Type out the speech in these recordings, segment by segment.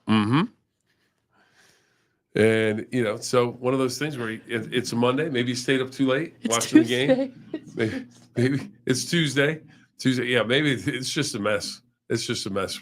Mm-hmm. And, so one of those things where it's a Monday. Maybe you stayed up too late watching the game. Maybe it's Tuesday. Yeah, maybe it's just a mess. It's just a mess.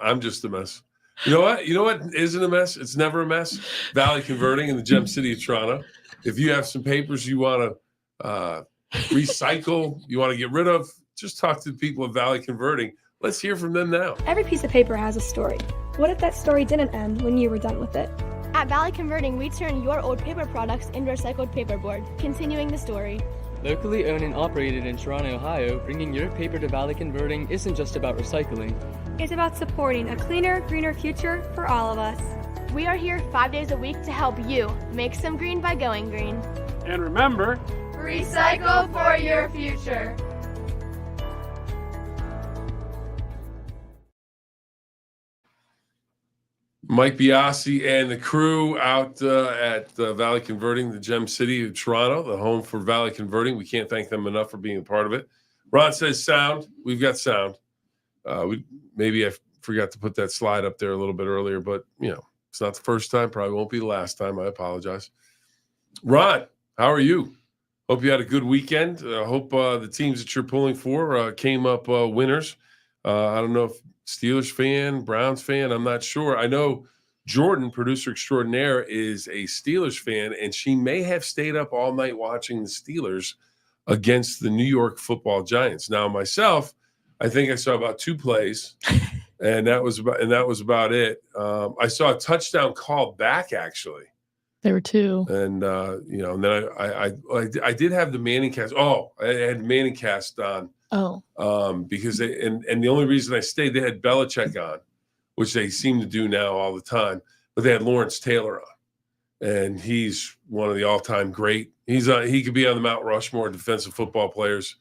I'm just a mess. You know what? You know what isn't a mess? It's never a mess. Valley Converting in the Gem City of Toronto. If you have some papers you want to recycle, you want to get rid of, just talk to the people of Valley Converting. Let's hear from them now. Every piece of paper has a story. What if that story didn't end when you were done with it? At Valley Converting, we turn your old paper products into recycled paperboard, continuing the story. Locally owned and operated in Toronto, Ohio, bringing your paper to Valley Converting isn't just about recycling. It's about supporting a cleaner, greener future for all of us. We are here 5 days a week to help you make some green by going green. And remember, recycle for your future. Mike Biasi and the crew out at Valley Converting, the Gem City of Toronto, the home for Valley Converting. We can't thank them enough for being a part of it. Ron says sound. We've got sound. Maybe I forgot to put that slide up there a little bit earlier, but, it's not the first time. Probably won't be the last time. I apologize. Ron, how are you? Hope you had a good weekend. I hope the teams that you're pulling for came up winners. I don't know if Steelers fan, Browns fan, I'm not sure. I know Jordan, producer extraordinaire, is a Steelers fan, and she may have stayed up all night watching the Steelers against the New York Football Giants. Now, myself, I think I saw about 2 plays, and that was about it. I saw a touchdown call back, actually. There were 2. And and then I did have the Manning cast. Oh, I had Manning cast on. Oh. Because the only reason I stayed, they had Belichick on, which they seem to do now all the time, but they had Lawrence Taylor on, and he's one of the all-time great. He could be on the Mount Rushmore defensive football players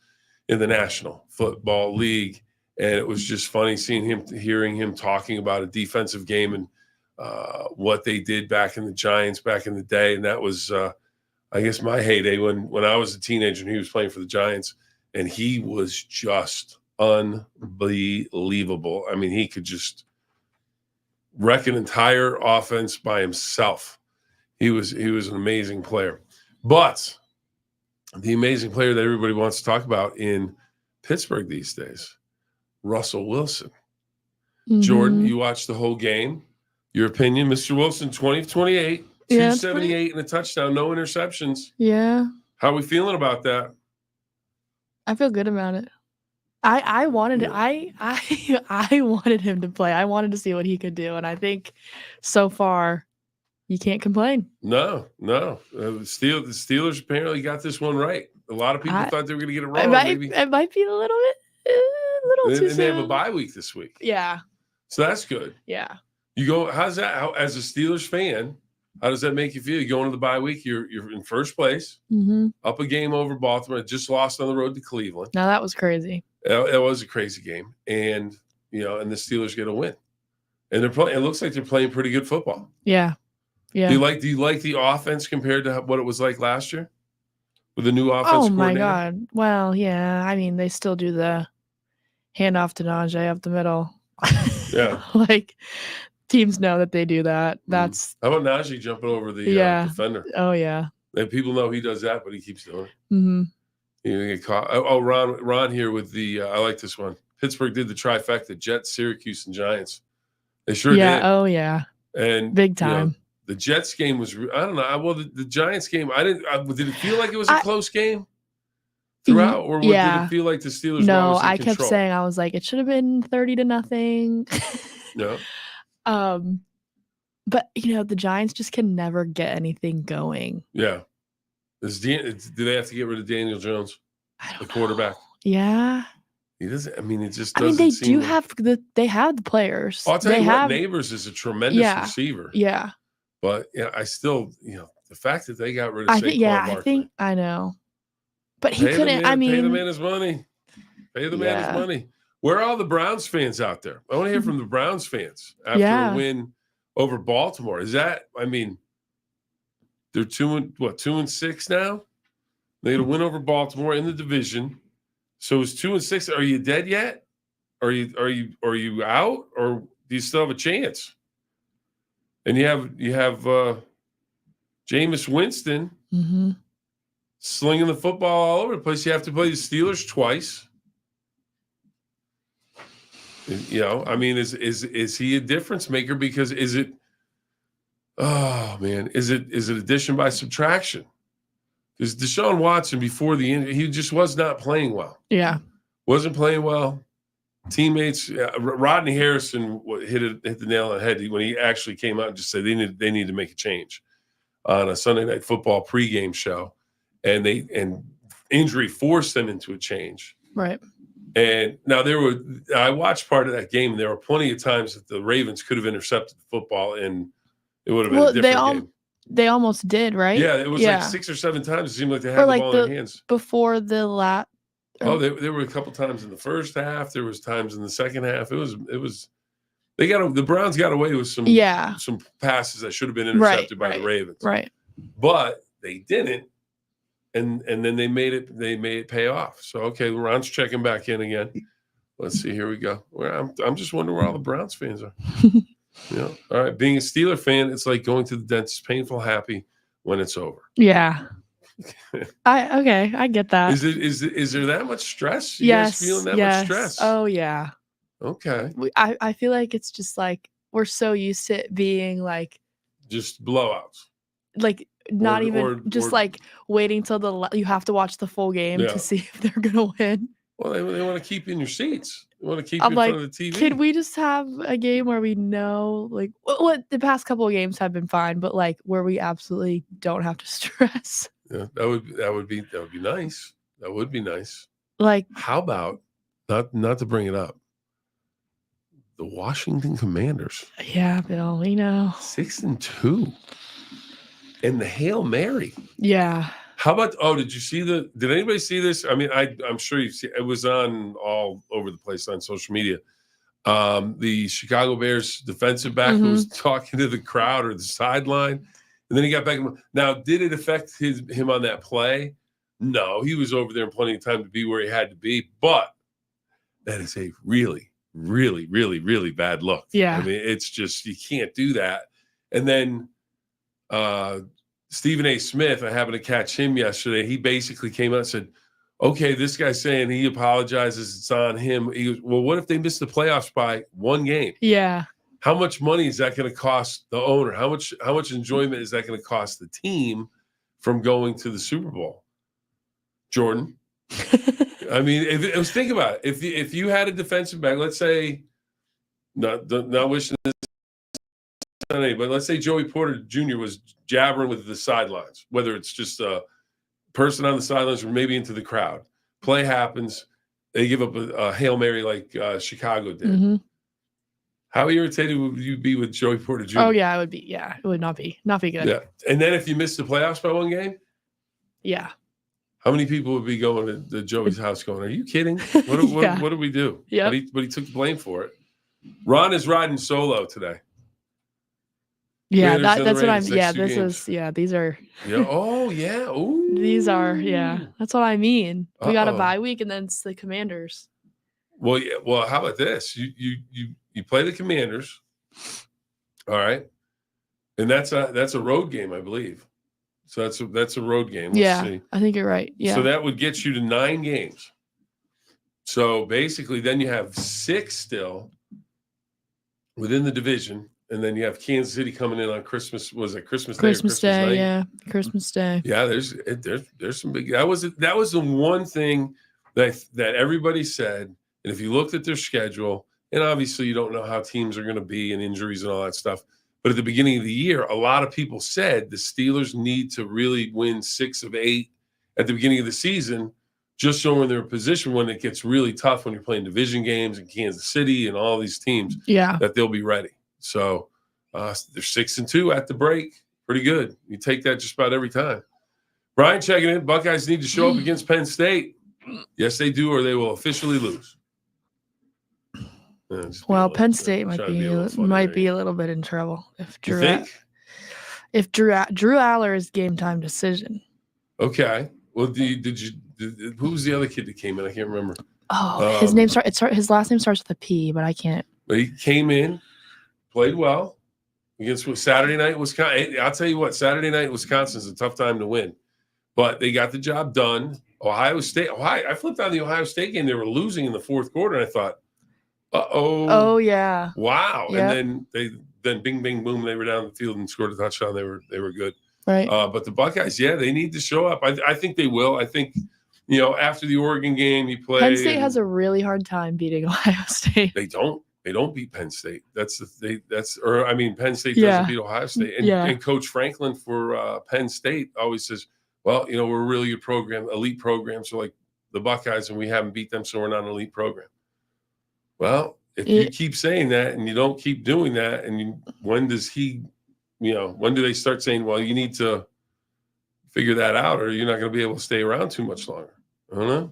in the National Football League, and it was just funny hearing him talking about a defensive game and what they did back in the Giants back in the day, and that was I guess my heyday when I was a teenager and he was playing for the Giants. And he was just unbelievable. I mean, he could just wreck an entire offense by himself. He was an amazing player. But the amazing player that everybody wants to talk about in Pittsburgh these days, Russell Wilson. Mm-hmm. Jordan, you watched the whole game. Your opinion, Mr. Wilson, 20 of 28, 278 and a touchdown, no interceptions. Yeah. How are we feeling about that? I feel good about it. I wanted I wanted him to play. I wanted to see what he could do, and I think so far you can't complain. No. The Steelers apparently got this one right. A lot of people thought they were going to get it wrong. It might be a little too soon. They have a bye week this week. Yeah. So that's good. Yeah. You go. How's that? As a Steelers fan, how does that make you feel? You go into the bye week, you're in first place, up a game over Baltimore, just lost on the road to Cleveland. Now that was crazy. It was a crazy game, and and the Steelers get a win, and they're playing. It looks like they're playing pretty good football. Yeah. Do you like the offense compared to what it was like last year with the new offense? Oh my God! Well, yeah. I mean, they still do the handoff to Najee up the middle. Yeah. Teams know that they do that. That's how about Najee jumping over the defender? Oh yeah. And people know he does that, but he keeps doing it. Mm-hmm. You get caught. Oh, Ron here with the. I like this one. Pittsburgh did the trifecta: Jets, Syracuse, and Giants. They sure Yeah. did. Oh yeah. And Big you know, time. the Jets game was. I don't know. Well, the Giants game. I didn't. Did it feel like it was a close game throughout, or did it feel like the Steelers were No, always in I kept control? saying I was like, it should have been 30-0. No. But the Giants just can never get anything going. Yeah. Do they have to get rid of Daniel Jones, the quarterback? Yeah. He doesn't. I mean, it just I mean, doesn't. they seem do have the players. I'll tell they you have what, Neighbors is a tremendous receiver. Yeah. But I still, the fact that they got rid of Saquon Barkley. I know. But he Pay couldn't. pay the man his money. Pay the man his money. Where are all the Browns fans out there? I want to hear from the Browns fans after a win over Baltimore. Is that? I mean, they're 2-6 now. They had a win over Baltimore in the division. So it's 2-6. Are you dead yet? Are you out, or do you still have a chance? And you have Jameis Winston slinging the football all over the place. You have to play the Steelers twice. I mean, is he a difference maker? Because is it addition by subtraction? Because Deshaun Watson, before the injury, he just was not playing well. Yeah. Wasn't playing well. Teammates, Rodney Harrison hit the nail on the head when he actually came out and just said they need to make a change on a Sunday Night Football pregame show, and injury forced them into a change. Right. And now I watched part of that game, and there were plenty of times that the Ravens could have intercepted the football, and it would have been a different game. They almost did, right? Yeah, it was like 6 or 7 times. It seemed like they had the ball in their hands before the last. Oh, there were a couple times in the first half. There was times in the second half. It was. The Browns got away with some passes that should have been intercepted by the Ravens. Right. But they didn't, and then they made it pay off. So okay, Ron's checking back in again. Let's see. Here we go. I'm just wondering where all the Browns fans are. All right. Being a Steeler fan, it's like going to the dentist, painful, happy when it's over. Yeah. I get that. Is there that much stress? You guys feeling that much stress? Oh yeah. Okay. I feel like it's just like we're so used to it being like just blowouts. Like not like waiting till you have to watch the full game to see if they're gonna win. Well, they want to keep you in your seats. They want to keep you in front of the TV. Can we just have a game where we know, like, what the past couple of games have been fine, but like where we absolutely don't have to stress? Yeah, that would be nice. That would be nice. Like, how about not to bring it up, the Washington Commanders? Yeah, Bill, 6-2, and the Hail Mary. Yeah. How about? Oh, did anybody see this? I mean, I'm sure you've seen. It was on all over the place on social media. The Chicago Bears defensive back who was talking to the crowd or the sideline, and then he got back. Now, did it affect him on that play? No, he was over there in plenty of time to be where he had to be. But that is a really, really, really, really bad look. Yeah, I mean, it's just you can't do that. And then Stephen A. Smith, I happened to catch him yesterday. He basically came out and said, okay, this guy's saying he apologizes. It's on him. He goes, well, what if they miss the playoffs by one game? Yeah. How much money is that going to cost the owner? How much enjoyment is that going to cost the team from going to the Super Bowl? Jordan. I mean, think about it. If you had a defensive back, let's say, not wishing this on anybody, but let's say Joey Porter Jr. was jabbering with the sidelines, whether it's just a person on the sidelines or maybe into the crowd. Play happens. They give up a Hail Mary like Chicago did. Mm-hmm. How irritated would you be with Joey Porter Jr.? Oh, yeah, I would be. Yeah, it would not be good. Yeah. And then if you miss the playoffs by one game? Yeah. How many people would be going to Joey's house going, are you kidding? What did we do? Yeah. But he took the blame for it. Ron is riding solo today. Yeah, that's what I'm. Yeah, these are. Yeah. Oh, yeah. Ooh. These are. Yeah, that's what I mean. We got a bye week, and then it's the Commanders. Well, yeah. Well, how about this? You play the Commanders, all right, and that's a road game, I believe. So that's a road game. Let's Yeah, see. I think you're right. Yeah. So that would get you to 9 games. So basically, then you have 6 still within the division, and then you have Kansas City coming in on Christmas. Was it Christmas Day? Or Christmas Day, night? yeah. Christmas Day. Yeah, there's some big. That was the one thing that everybody said. And if you looked at their schedule, and obviously you don't know how teams are going to be and injuries and all that stuff, but at the beginning of the year, a lot of people said the Steelers need to really win 6 of 8 at the beginning of the season, just so when they're in position when it gets really tough when you're playing division games in Kansas City and all these teams, that they'll be ready. So they're 6-2 at the break. Pretty good. You take that just about every time. Brian checking in. Buckeyes need to show up against Penn State. Yes, they do, or they will officially lose. Well, Penn State might be a little bit in trouble if Drew Aller is game time decision. Okay. Well, who was the other kid that came in? I can't remember. Oh, his last name starts with a P, but I can't. But he came in, played well against Saturday night Wisconsin. I'll tell you what, Saturday night Wisconsin is a tough time to win, but they got the job done. Ohio State. I flipped on the Ohio State game. They were losing in the fourth quarter, and I thought, oh yeah, wow. Yep. And then bing, bing, boom, they were down the field and scored a touchdown. They were good. Right. But the Buckeyes, they need to show up. I think they will. I think, after the Oregon game, you play. Penn State has a really hard time beating Ohio State. They don't beat Penn State. Penn State doesn't beat Ohio State. And Coach Franklin for Penn State always says, well, we're a really good program, elite program. So like the Buckeyes, and we haven't beat them, so we're not an elite program. Well, if you keep saying that and you don't keep doing that, and when do they start saying, well, you need to figure that out, or you're not going to be able to stay around too much longer? I don't know.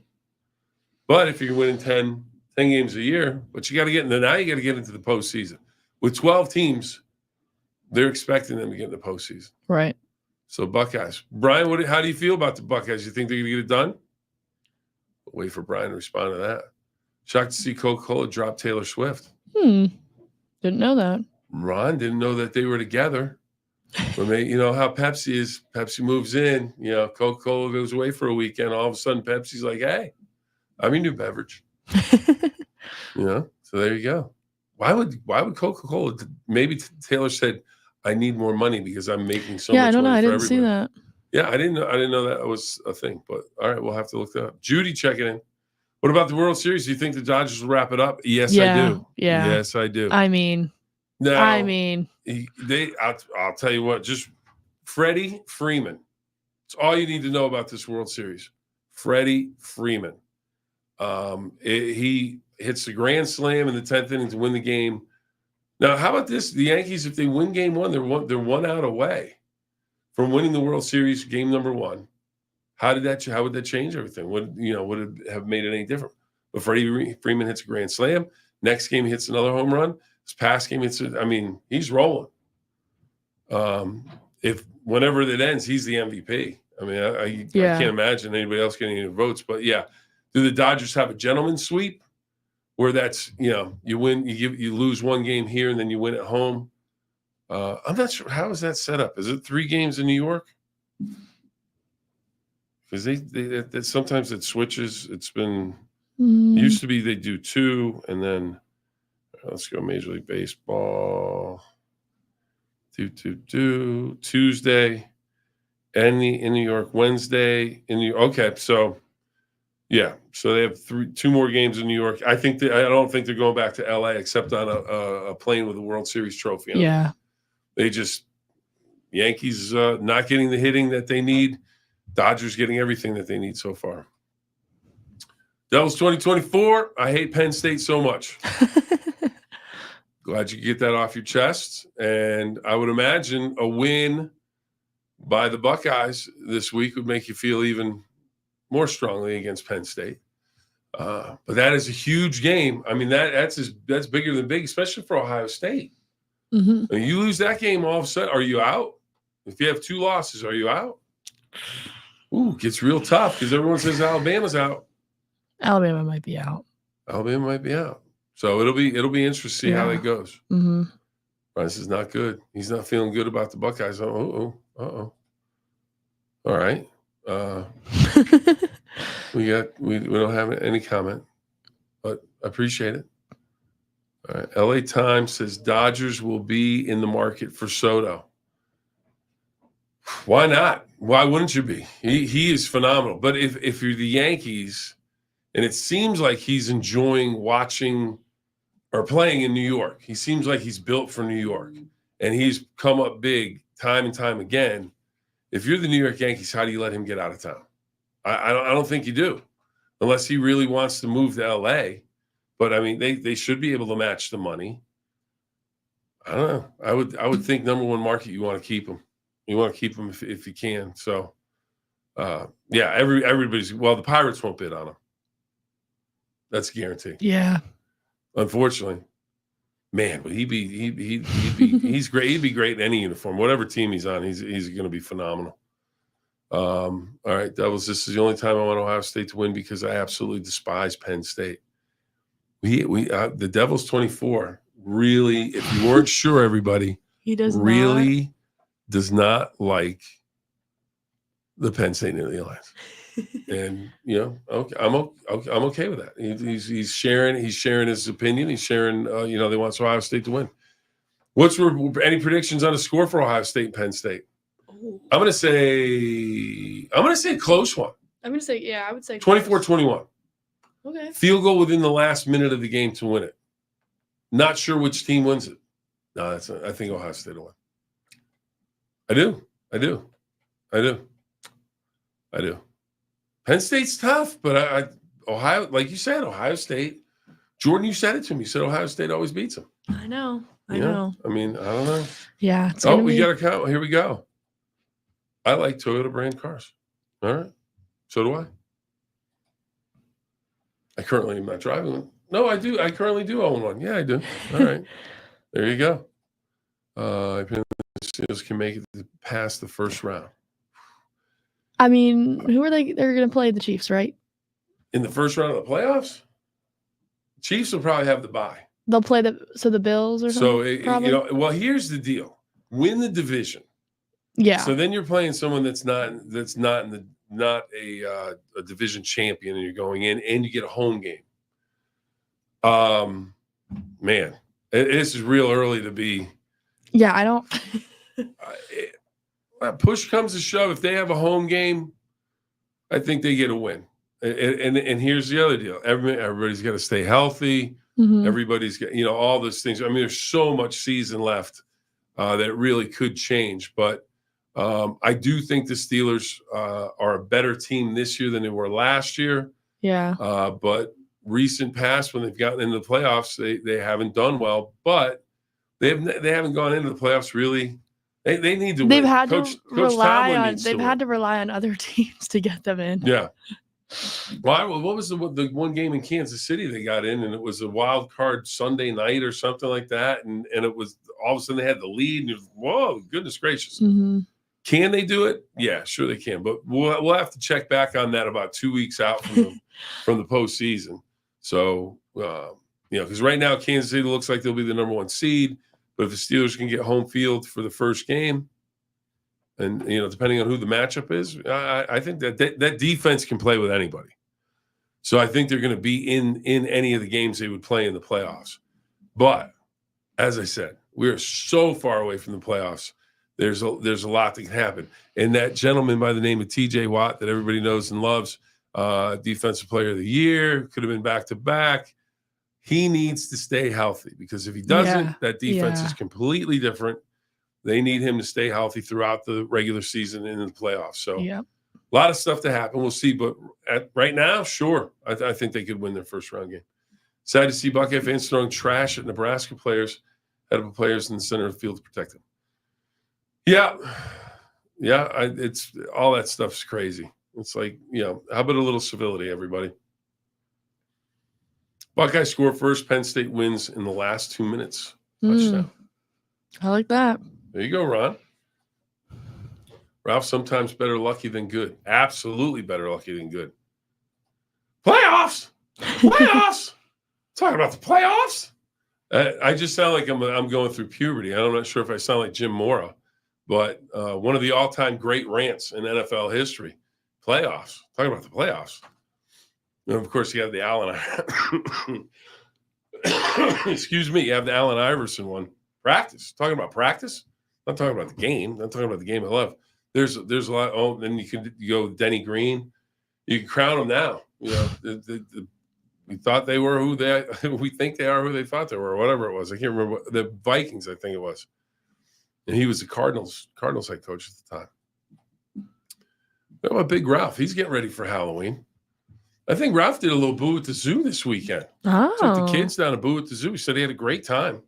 But if you're winning 10 games a year, but you got to get into the postseason. With 12 teams, they're expecting them to get in the postseason. Right. So Buckeyes. Brian, how do you feel about the Buckeyes? You think they're going to get it done? Wait for Brian to respond to that. Shocked to see Coca-Cola drop Taylor Swift. Didn't know that. Ron didn't know that they were together. When how Pepsi is. Pepsi moves in. Coca-Cola goes away for a weekend. All of a sudden, Pepsi's like, hey, I'm your new beverage. So there you go. Why would Coca-Cola? Maybe Taylor said, I need more money because I'm making so much money. Yeah, I don't know. I didn't see that. Yeah, I didn't know that was a thing. But all right, we'll have to look that up. Judy checking in. What about the World Series? Do you think the Dodgers will wrap it up? Yes, I do. Yeah. Yes, I do. I'll tell you what, just Freddie Freeman. It's all you need to know about this World Series. Freddie Freeman. He hits the grand slam in the 10th inning to win the game. Now, how about this? The Yankees, if they win game 1, they're 1 out away from winning the World Series, game number 1. How would that change everything? Would it have made it any different? But Freddie Freeman hits a grand slam. Next game, he hits another home run. His past game, he's rolling. If whenever that ends, he's the MVP. I can't imagine anybody else getting any votes. But yeah, do the Dodgers have a gentleman's sweep where that's you win, you lose one game here and then you win at home? I'm not sure, how is that set up. Is it 3 games in New York? Because they sometimes it switches. It's been used to be they do 2 and then let's go Major League Baseball. Tuesday and in New York, Wednesday in New York. Okay, so yeah, so they have 2 more games in New York. I don't think they're going back to LA except on a plane with a World Series trophy on it. Yeah. They just Yankees not getting the hitting that they need. Dodgers getting everything that they need so far. Devils 2024. I hate Penn State so much. Glad you could get that off your chest. And I would imagine a win by the Buckeyes this week would make you feel even more strongly against Penn State. But that is a huge game. That's bigger than big, especially for Ohio State. Mm-hmm. You lose that game, all of a sudden, are you out? If you have 2 losses, are you out? Ooh, it gets real tough because everyone says Alabama's out. Alabama might be out. So it'll be interesting to see how that goes. Mm-hmm. This is not good. He's not feeling good about the Buckeyes. Uh-oh. All right. We don't have any comment, but I appreciate it. All right. LA Times says Dodgers will be in the market for Soto. Why not? Why wouldn't you be? He is phenomenal. But if you're the Yankees, and it seems like he's enjoying watching or playing in New York. He seems like he's built for New York, and he's come up big time and time again. If you're the New York Yankees, how do you let him get out of town? I don't think you do, unless he really wants to move to LA. But I mean, they should be able to match the money. I don't know. I would think number one market, you want to keep him. You want to keep him if you can. So, yeah, everybody's. Well, the Pirates won't bid on him. That's guaranteed. Yeah. Unfortunately, man, but he'd be he's great. He'd be great in any uniform, whatever team he's on. He's going to be phenomenal. All right, Devils. This is the only time I want Ohio State to win because I absolutely despise Penn State. The Devils 24 really. If you weren't sure, everybody, He does really does not like the Penn State Nittany Lions. And okay, I'm okay with that. He's sharing his opinion. He's sharing they want Ohio State to win. Any predictions on a score for Ohio State and Penn State? Ooh. I'm gonna say a close one. I'm gonna say, yeah, I would say 24-21. Okay. Field goal within the last minute of the game to win it. Not sure which team wins it. No, I think Ohio State will win. I do. Penn State's tough, but Ohio, like you said, Ohio State. Jordan, you said it to me. You said Ohio State always beats them. I know. I know. I mean, I don't know. Yeah. We got to count. Here we go. I like Toyota brand cars. All right. So do I. I currently am not driving one. No, I do. I currently do own one. Yeah, I do. All right. There you go. The Steelers can make it past the first round. I mean, who are they? They're going to play the Chiefs, right? In the first round of the playoffs? Chiefs will probably have the bye. They'll play the Bills or something. So well, here's the deal: win the division. Yeah. So then you're playing someone that's not a division champion, and you're going in, and you get a home game. Man, this is real early to be. Yeah, I don't. Push comes to shove, if they have a home game, I think they get a win. And here's the other deal: everybody's got to stay healthy. Mhm. Everybody's got all those things. I mean, there's so much season left that really could change. But I do think the Steelers are a better team this year than they were last year. Yeah. But recent past, when they've gotten into the playoffs, they haven't done well. But they haven't gone into the playoffs really. They need to. They've win. had Coach to rely on. They've win. had to rely on other teams to get them in. Yeah. Well, what was the one game in Kansas City they got in, and it was a wild card Sunday night or something like that, and it was all of a sudden they had the lead, and it was, whoa, goodness gracious. Mm-hmm. Can they do it? Yeah, sure they can, but we'll have to check back on that about 2 weeks out from the postseason. So because right now Kansas City looks like they'll be the number one seed, but if the Steelers can get home field for the first game, and depending on who the matchup is, I think that defense can play with anybody. So I think they're going to be in any of the games they would play in the playoffs. But as I said, we are so far away from the playoffs. There's a lot that can happen. And that gentleman by the name of T.J. Watt that everybody knows and loves, Defensive Player of the Year, could have been back-to-back. He needs to stay healthy because if he doesn't, that defense is completely different. They need him to stay healthy throughout the regular season and in the playoffs. So a lot of stuff to happen. We'll see. But right now, sure, I think they could win their first round game. Sad to see Buckeye fans throwing trash at Nebraska players, head of players in the center of the field to protect them. Yeah. It's all that stuff's crazy. It's like, how about a little civility, everybody? Buckeye score first. Penn State wins in the last 2 minutes. Touchdown. I like that. There you go, Ron. Ralph, sometimes better lucky than good. Absolutely better lucky than good. Playoffs. Talking about the playoffs. I just sound like I'm going through puberty. I'm not sure if I sound like Jim Mora, but one of the all-time great rants in NFL history. Playoffs. Talking about the playoffs. And of course, you have the Allen. Excuse me. You have the Allen Iverson one. Practice. Talking about practice. I'm not talking about the game. I'm talking about the game of love. There's a lot. Oh, then you go Denny Green. You can crown them now. You know, we thought they were who they. We think they are who they thought they were, or whatever it was. I can't remember. The Vikings, I think it was. And he was the Cardinals head coach at the time. What about Big Ralph? He's getting ready for Halloween. I think Ralph did a little Boo at the Zoo this weekend. Oh. Took the kids down to Boo at the Zoo. He said he had a great time.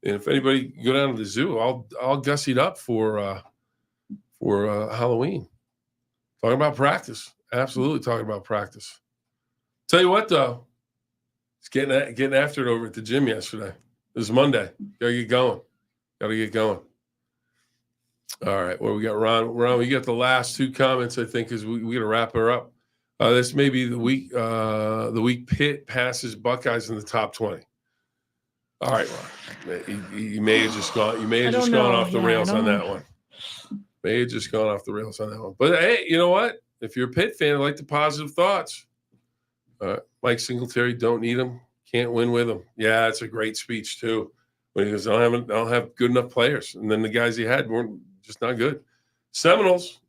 And if anybody go down to the zoo, I'll gussied up for Halloween. Talking about practice. Absolutely talking about practice. Tell you what, though. It's getting after it over at the gym yesterday. It was Monday. Gotta get going. All right. Well, we got Ron. Ron, we got the last two comments, I think, as we got to wrap her up. This may be the week. The week Pitt passes Buckeyes in the top 20. All right, Ron. You may have just gone. You may have just gone off the rails on that one. May have just gone off the rails on that one. But hey, you know what? If you're a Pitt fan, I like the positive thoughts. Mike Singletary, don't need him. Can't win with him. Yeah, that's a great speech too. When he goes, I don't have good enough players, and then the guys he had weren't just not good. Seminoles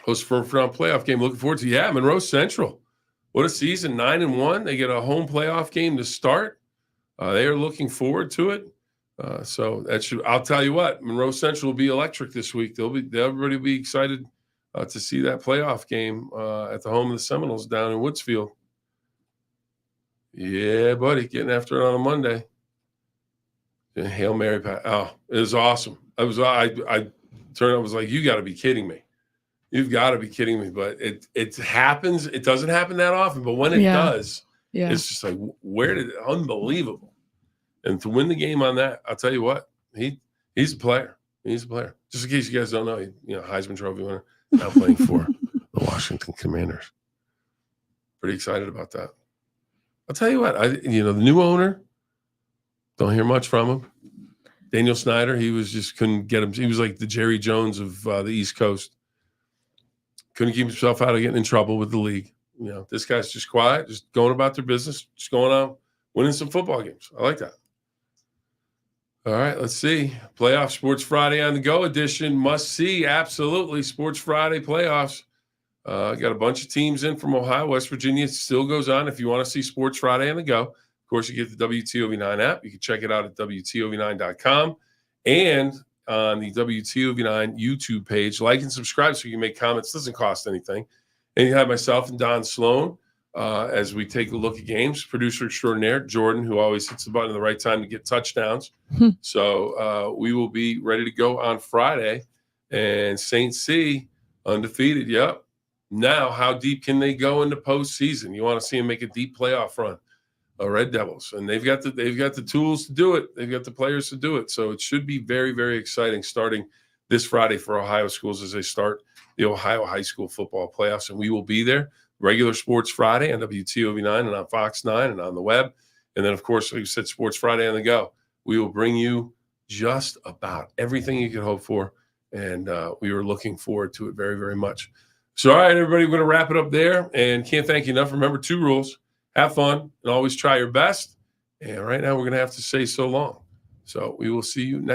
host first round playoff game. Looking forward to Monroe Central. What a season! 9-1. They get a home playoff game to start. They are looking forward to it. So that should. I'll tell you what, Monroe Central will be electric this week. Everybody will be excited to see that playoff game at the home of the Seminoles down in Woodsfield. Yeah, buddy, getting after it on a Monday. And Hail Mary. Oh, it was awesome. I turned. I was like, you got to be kidding me. You've got to be kidding me. But it happens. It doesn't happen that often. But when it does, it's just like, unbelievable. And to win the game on that, I'll tell you what, he's a player. He's a player. Just in case you guys don't know, Heisman Trophy winner, now playing for the Washington Commanders. Pretty excited about that. I'll tell you what, the new owner, don't hear much from him. Daniel Snyder, couldn't get him. He was like the Jerry Jones of the East Coast. Couldn't keep himself out of getting in trouble with the league. This guy's just quiet, just going about their business, just going out, winning some football games. I like that. All right, let's see. Playoff Sports Friday on the Go edition. Must see, absolutely. Sports Friday playoffs. Got a bunch of teams in from Ohio, West Virginia. It still goes on if you want to see Sports Friday on the Go. Of course, you get the WTOV9 app. You can check it out at WTOV9.com and on the WTOV9 YouTube page. Like and subscribe so you can make comments. It doesn't cost anything. And you have myself and Don Sloan as we take a look at games. Producer extraordinaire, Jordan, who always hits the button at the right time to get touchdowns. So we will be ready to go on Friday. And St. C, undefeated. Yep. Now, how deep can they go into postseason? You want to see them make a deep playoff run. Red Devils, and they've got the tools to do it. They've got the players to do it. So it should be very, very exciting starting this Friday for Ohio schools as they start the Ohio high school football playoffs. And we will be there. Regular Sports Friday on WTOV9 and on Fox 9 and on the web. And then, of course, like you said, Sports Friday on the Go. We will bring you just about everything you could hope for. And we are looking forward to it very, very much. So, all right, everybody, we're going to wrap it up there. And can't thank you enough. Remember, 2 rules. Have fun and always try your best. And right now we're going to have to say so long. So we will see you next.